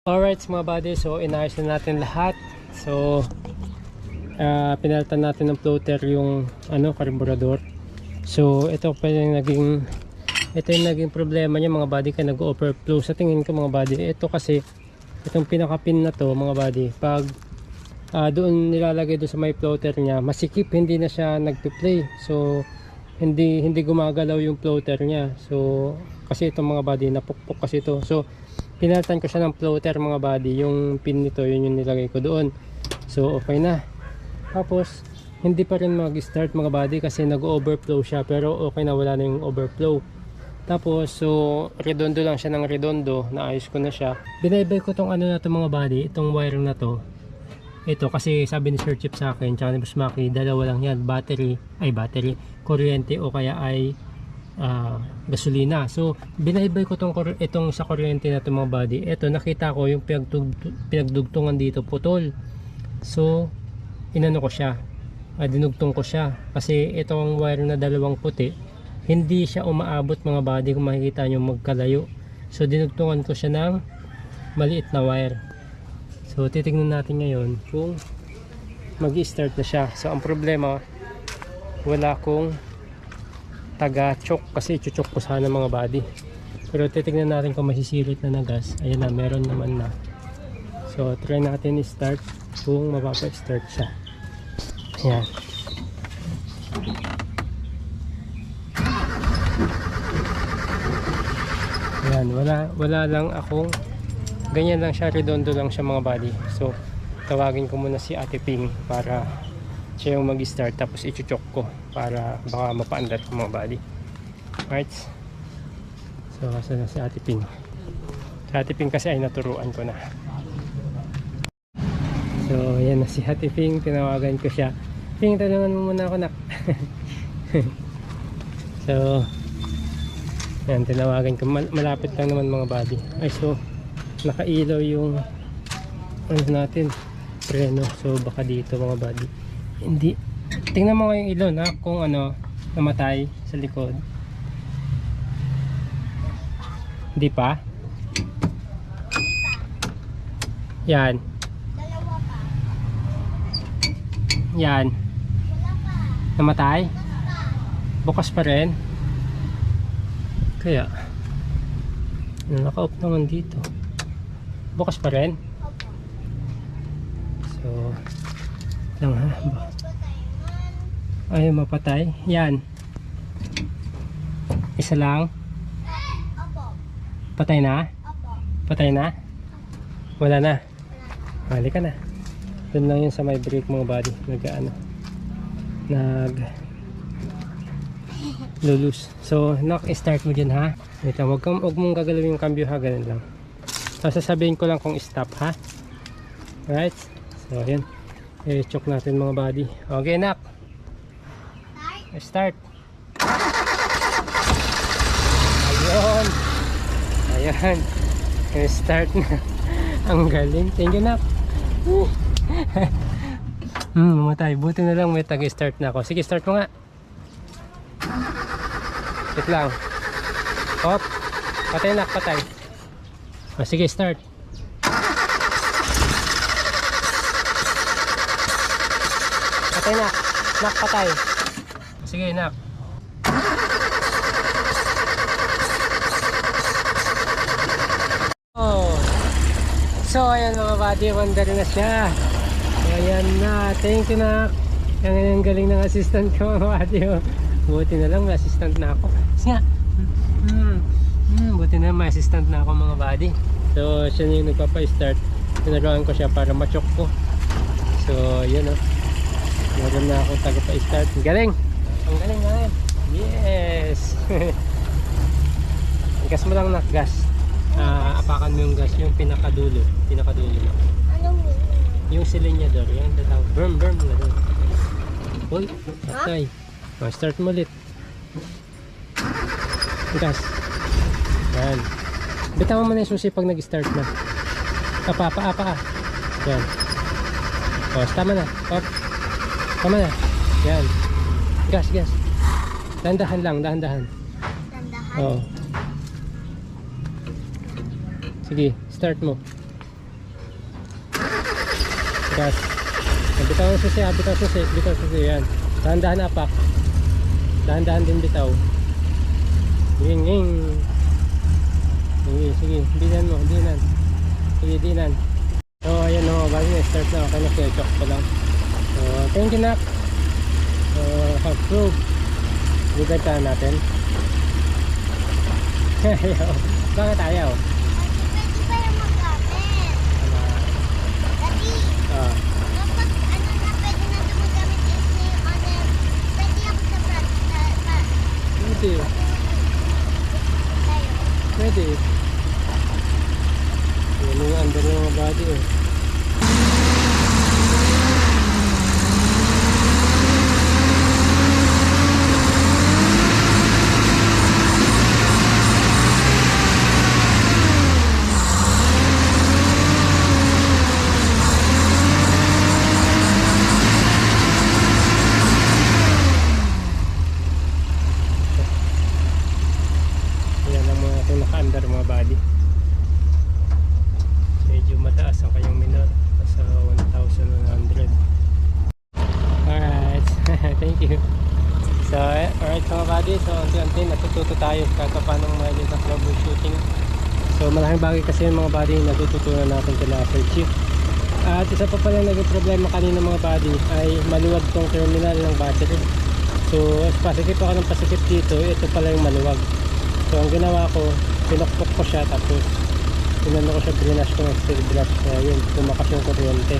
Alright mga buddy, so inayos na natin lahat. So pinalitan natin ng floater yung karburador. So ito pa yung naging problema niya mga buddy, kaya nag-overflow sa tingin ko mga buddy. Ito kasi itong pinaka-pin na to mga buddy, pag doon nilalagay doon sa may floater niya, masikip, hindi na siya nagpi-play. So hindi gumagalaw yung floater niya. So kasi itong mga buddy, napukpok kasi ito. So pinalitan ko siya ng floater mga buddy. Yung pin nito, yun yung nilagay ko doon. So okay na. Tapos hindi pa rin mag-start mga buddy kasi nag-overflow siya, pero okay na, wala na yung overflow. Tapos so redondo lang siya ng redondo, naayos ko na siya. Binaybay ko tong na to mga buddy, itong wire na to. Ito kasi sabi ni Sir Chip sa akin tsaka ni Boss Maki, dalawa lang yan, battery, kuryente o kaya ay gasolina. So binaybay ko itong sa kuryente na to mga buddy. Ito nakita ko yung pinagdugtungan dito putol. So inano ko siya, dinugtong ko siya kasi itong wire na dalawang puti, hindi siya umaabot mga buddy, kung makikita nyo magkalayo. So dinugtungan ko siya ng maliit na wire. So titignan natin ngayon kung mag-i-start na siya. So ang problema, wala akong taga-choke kasi i-choke ko sana mga buddy. Pero titignan natin kung masisirit na gas. Ayan na, meron naman na. So try natin i-start kung mapapa-start siya. Ayan. Ayan, wala lang akong, ganyan lang siya, redondo lang siya mga buddy. So tawagin ko muna si Ate Ping para siya yung mag-start, tapos i-choke ko para baka mapaandar ko mga buddy. Alright, so kasi na si Ate Ping. Si Ate Ping kasi ay naturuan ko na. So yan na si Ate Ping, tinawagan ko siya. Ping, tulungan mo muna ako nak. So yan, tinawagan ko, malapit lang naman mga buddy. Ay, so nakailaw yung natin, preno. So baka dito mga buddy, hindi. Tingnan mo yung ilaw na kung namatay sa likod. Hindi pa? Yan. Yan. Namatay? Bukas pa rin? Kaya naka-off naman dito. Bukas pa rin? So lang ha. Ay, mapatay. Yan. Isa lang. Patay na? Patay na? Wala na? Hali ka na. Doon lang yun sa may brake mga buddy. Lulus. So knock-start mo dyan ha. Wait lang, wag mong gagalawin yung cambio ha. Ganun lang. So sasabihin ko lang kung stop ha. Alright. So yun, i-choke natin mga buddy. Okay nak, start. Ayun, start na. Ang galing. Thank you nak. Mamatay. Buti na lang may tag-start na ako. Sige, start mo nga. Wait lang. Hop. Patay nak, patay. Sige, start. Patay nak. Nak, patay. Sige, nak. Oh. So, ayan mga buddy, wonder na siya. Ayan na. Thank you nak. Ang galing ng assistant ko mga buddy. Buti na lang may assistant na ako. Kasi nga, buti na may assistant na ako mga buddy. So, siya na yung nagpapa-start. Tinagawan ko siya para ma-choke ko. So, yun o. Meron na akong tagapa-start. Ang galing! Ang galing na yun! Yes! Gas mo lang na gas. Apakan mo yung gas, yung pinakadulo. Pinakadulo mo. Anong yung silinyador, yung tatawag. Burm na doon. Uy, patay. Start mo ulit. Gas. Yan. Bitawan mo na yung susi pag nag-start na. Apa. Yan. O, tama na. Op. Tama na. Yan. Gas. Dahan-dahan lang, dahan-dahan. Oo. Sige, start mo. gas. Bitaw ang susi, bitaw susi, bitaw susi, yan. Dahan-dahan apak. Dahan-dahan din bitaw. Nging. Sige, dinan mo, dinan. Sige, dinan. So, ayan o, bago na-start na. Okay na, check ko lang. So, thank you, Nak. So, approve. Bugatan natin. Ayaw. Bakit ayaw? Pwede pa yung magamit. Daddy, kapag ano na pwede na gumagamit is yung other, pwede ako sa Pwede. tayo. Pwede. Yan yung under ng mga body eh. Yan ang mga kung naka-under mga body. Medyo mataas ang kanyang minor. Nasa 1,100. Alright. Thank you. So, alright mga body. So, unti-unti natututo tayo kahit paano mahilig sa troubleshooting. So, malaking bagay kasi yung mga body na natututunan natin kila Sir Chief. At isa pa pala naging problema kanina mga body ay maluwag tong terminal ng battery. So, pasikip ako ng pasikip dito. Ito pala yung maluwag. So ang ginawa ko, pinokpok ko siya tapos pinano ko siya, drinash ko ng steel brush na yun, tumakas yung kuryente.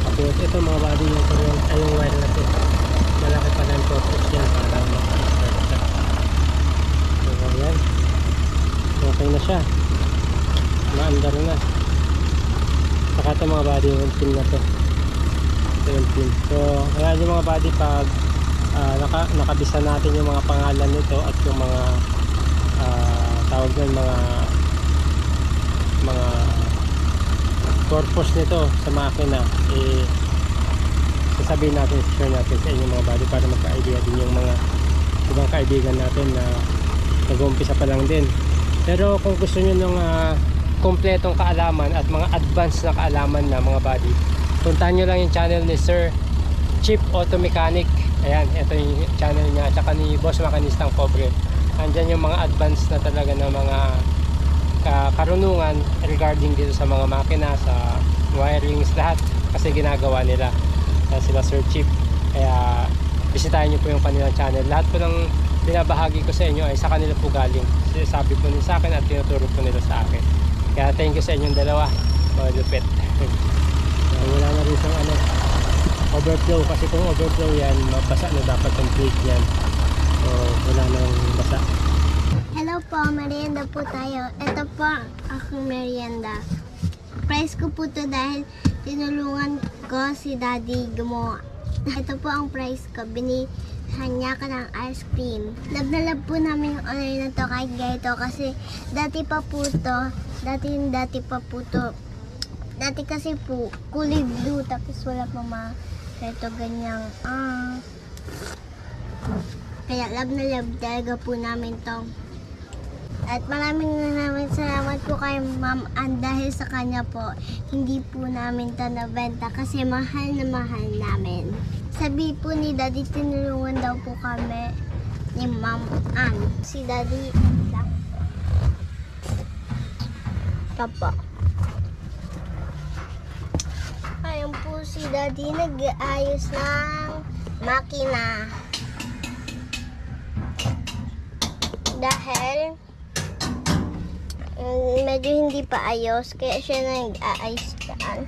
Tapos ito mga body yung kuryente, ay yung wire na ito. Malaki pa na yung purpose yan para maka-start siya. So ayan. Okay na siya. Maandar na. Saka ito mga body yung pin na to. Ito yung pin. So ayan yung mga body pag nakabisa natin yung mga pangalan nito at yung mga tawag nun, mga purpose nito sa makina, sasabihin natin, share natin sa inyo mga body para magka-idea din yung mga ibang kaibigan natin na nag-uumpisa pa lang din. Pero kung gusto nyo ng kompletong kaalaman at mga advanced na kaalaman na mga body, puntahan nyo lang yung channel ni Sir Chief Auto Mechanic. Ayan, ito yung channel niya, tsaka ni Boss Makinistang Pobre. Andyan yung mga advanced na talaga na mga karunungan regarding dito sa mga makina, sa wirings, lahat kasi ginagawa nila sila Sir Chief. Kaya bisitahin nyo po yung kanilang channel. Lahat po ng binabahagi ko sa inyo ay sa kanila po galing. Sabi po nila sa akin at tinuturo po nila sa akin. Kaya thank you sa inyong dalawa, mga lupit. Wala na rin sa overflow, kasi kung overflow yan, mabasa na dapat yung plate yan. So wala nang basa. Hello po, merienda po tayo. Ito po ang aking merienda. Price ko po to dahil tinulungan ko si Daddy gumawa. Ito po ang price ko. Binihan niya ka ng ice cream. Love na love po namin yung honor na to kahit ganito kasi dati pa po to. Dati pa po to. Dati kasi po kulay blue tapos wala pa ito ganyang kaya love na love talaga po namin to. At maraming salamat po kay Ma'am Ann dahil sa kanya po hindi po namin to nabenta kasi mahal na mahal namin. Sabi po ni Daddy tinulungan daw po kami ni Ma'am Ann. Si Daddy Papa. Ayun po si Daddy nag-aayos ng makina. Dahil medyo hindi pa ayos kaya siya nag-aayos dyan.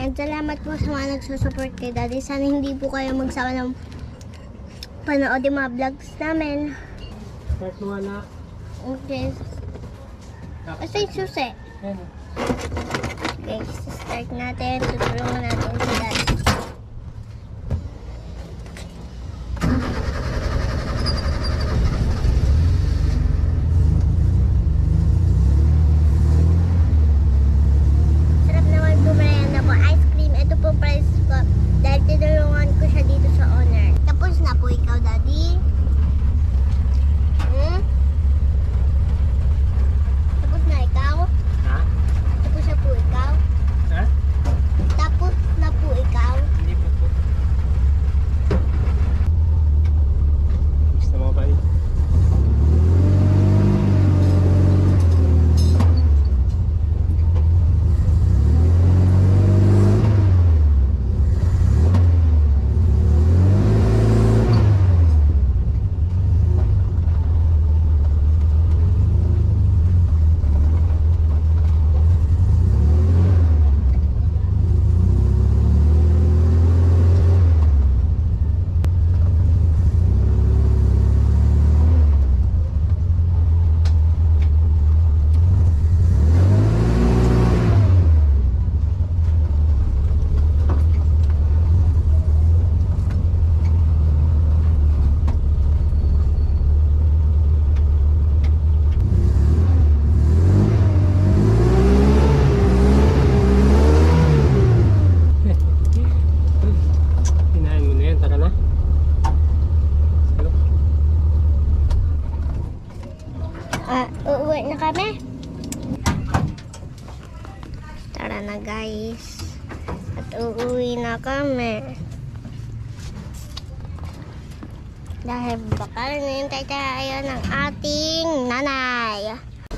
And salamat po sa mga nagsusupport kay Daddy. Sana hindi po kayo magsawa ng panood yung mga vlogs namin. Start mo na. Okay. Kasi susi. Ayan. Okay, start natin. Tutulungan natin si Daddy. Sarap naman po merienda po. Ice cream. Ito po price ko. Dahil tinulungan ko siya dito sa owner. Tapos na po ikaw, Daddy. Tapos na ikaw. Ha? Tapos na po ikaw. kami. Tara na guys. At uuwi na kami. Dahil baka nintay tayo ng ating nanay.